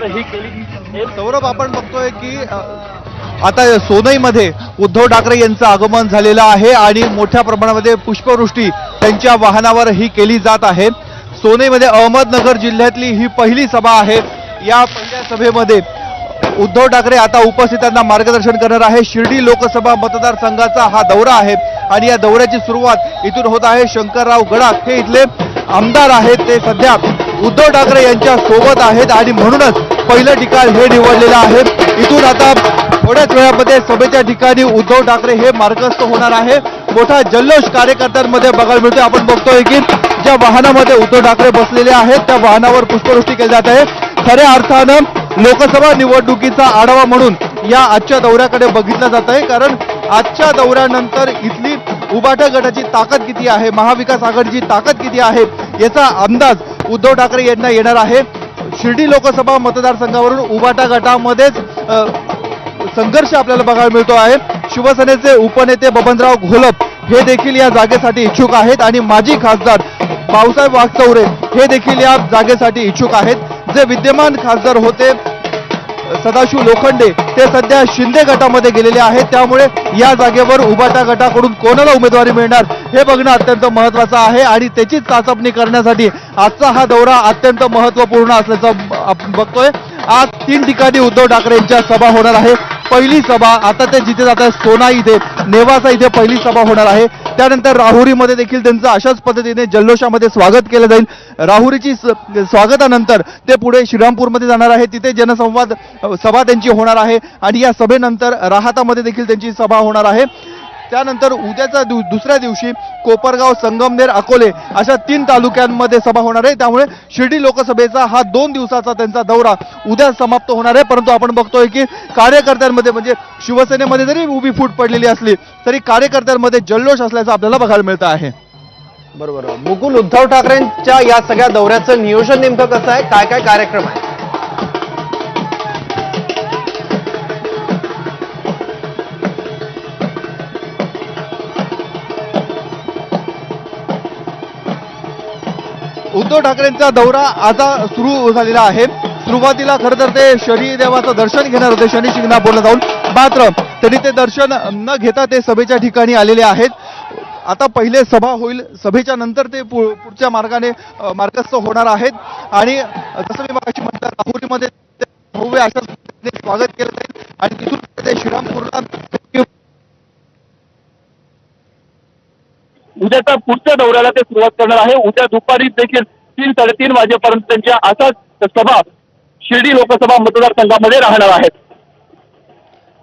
ही केली। सौरभ, आपण बघतोय की आता सोनईमध्ये उद्धव ठाकरे यांचं आगमन झालेलं आहे आणि मोठ्या प्रमाणामध्ये पुष्पवृष्टी त्यांच्या वाहनावर ही केली जात आहे। सोनईमध्ये अहमदनगर जिल्ह्यातली ही पहिली सभा आहे। या पहिल्या सभेमध्ये उद्धव ठाकरे आता उपस्थितांना मार्गदर्शन करणार आहे। शिर्डी लोकसभा मतदारसंघाचा हा दौरा आहे आणि या दौऱ्याची सुरुवात इथून होत आहे। शंकरराव गडाख हे इथले आमदार आहेत, ते सध्या उद्धव ठाकरे यांच्या सोबत आहेत आणि म्हणूनच पहिलं ठिकाण हे निवडलेलं आहे। इथून आता थोड्याच वेळामध्ये सभेच्या ठिकाणी उद्धव ठाकरे हे मार्गस्थ होणार आहे। मोठा जल्लोष कार्यकर्त्यांमध्ये बघायला मिळतोय। आपण बघतोय की ज्या वाहनामध्ये उद्धव ठाकरे बसलेले आहेत त्या वाहनावर पुष्पवृष्टी केली जात आहे। खऱ्या अर्थानं लोकसभा निवडणुकीचा आढावा म्हणून या आजच्या दौऱ्याकडे बघितलं जात आहे, कारण आजच्या दौऱ्यानंतर इथली उभाटा गटाची ताकद किती आहे, महाविकास आघाडीची ताकद किती आहे याचा अंदाज उद्धव ठाकरे यांना येणार आहे। शिर्डी लोकसभा मतदारसंघावरून उभाटा गटामध्येच संघर्ष आपल्याला बघायला मिळतो आहे। शिवसेनेचे उपनेते बबनराव घोलप हे देखील या जागेसाठी इच्छुक आहेत आणि माजी खासदार भाऊसाहेब वागचौरे हे देखील या जागेसाठी इच्छुक आहेत। जे विद्यमान खासदार होते सदाशिव लोखंडे ते सध्या शिंदे गटामध्ये गेलेले आहेत, त्यामुळे या जागेवर उभाटा गटाकडून कोणाला उमेदवारी मिळणार हे बघणं अत्यंत महत्त्वाचं आहे आणि त्याचीच चाचपणी करण्यासाठी आजचा हा दौरा अत्यंत महत्त्वपूर्ण असल्याचं आपण बघतोय। आज 3 ठिकाणी उद्धव ठाकरे यांच्या सभा होणार आहे। पहिली सभा आता ते जिथे जात आहे सोना इथे, नेवासा इथे पहिली सभा होणार आहे। त्यानंतर राहुरीमध्ये देखील त्यांचं अशाच पद्धतीने जल्लोषामध्ये स्वागत केलं जाईल। राहुरीची स्वागतानंतर ते पुढे श्रीरामपूरमध्ये जाणार आहे, तिथे जनसंवाद सभा त्यांची होणार आहे आणि या सभेनंतर राहातामध्ये देखील त्यांची सभा होणार आहे। त्यानंतर उद्याच्या दुसऱ्या दिवशी कोपरगाव, संगमनेर, अकोले अशा 3 तालुक्यांमध्ये सभा होणार आहे। त्यामुळे शिर्डी लोकसभेचा हा 2 दिवसाचा त्यांचा दौरा उद्या समाप्त होणार आहे। परंतु आपण बघतोय की कार्यकर्त्यांमध्ये म्हणजे शिवसेनेमध्ये जरी उभी फूट पडलेली असली तरी कार्यकर्त्यांमध्ये जल्लोष असल्याचं आपल्याला बघायला मिळतं आहे। बरोबर मुकुल, उद्धव ठाकरेंच्या या सगळ्या दौऱ्याचं नियोजन नेमकं कसं आहे, काय काय कार्यक्रम आहे? उद्धव ठाकरेंचा दौरा आता सुरू झालेला आहे। सुरुवातीला खरं तर ते शनिदेवाचं दर्शन घेणार होते शनी शिंगणापूरला जाऊन, मात्र त्यांनी ते दर्शन न घेता ते सभेच्या ठिकाणी आलेले आहेत। आता पहिले सभा होईल, सभेच्या नंतर ते पुढच्या मार्गाने मार्गस्थ होणार आहेत आणि जसं मी मगाशी म्हटलं राहुरीमध्ये भव्य अशा स्वागत केलं जाईल आणि तिथून ते श्रीरामपूरला उद्याच्या पुढच्या दौऱ्याला ते सुरुवात करणार आहे। उद्या दुपारी देखील 3-3:30 वाजेपर्यंत त्यांच्या अशाच सभा शिर्डी लोकसभा मतदारसंघामध्ये राहणार आहेत।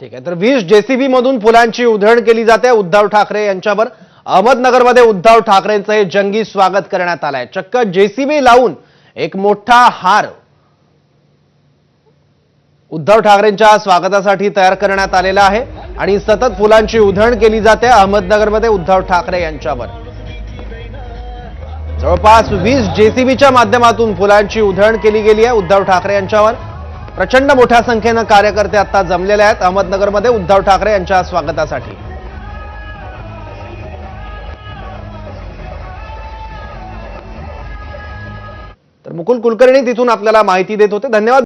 ठीक आहे, तर 20 JCB मधून फुलांची उधळण केली जाते उद्धव ठाकरे यांच्यावर। अहमदनगरमध्ये उद्धव ठाकरेंचं हे जंगी स्वागत करण्यात आलंय। चक्क JCB लावून एक मोठा हार उद्धव ठाकरेंच्या स्वागतासाठी तयार करण्यात आलेला आहे आणि सतत फुलांची उधळण केली जाते अहमदनगरमध्ये उद्धव ठाकरे यांच्यावर। जवळपास 20 JCBच्या माध्यमातून फुलांची उधळण केली गेली आहे उद्धव ठाकरे यांच्यावर। प्रचंड मोठ्या संख्येनं कार्यकर्ते आता जमलेले आहेत अहमदनगरमध्ये उद्धव ठाकरे यांच्या स्वागतासाठी। तर मुकुल कुलकर्णी तिथून आपल्याला माहिती देत होते, धन्यवाद।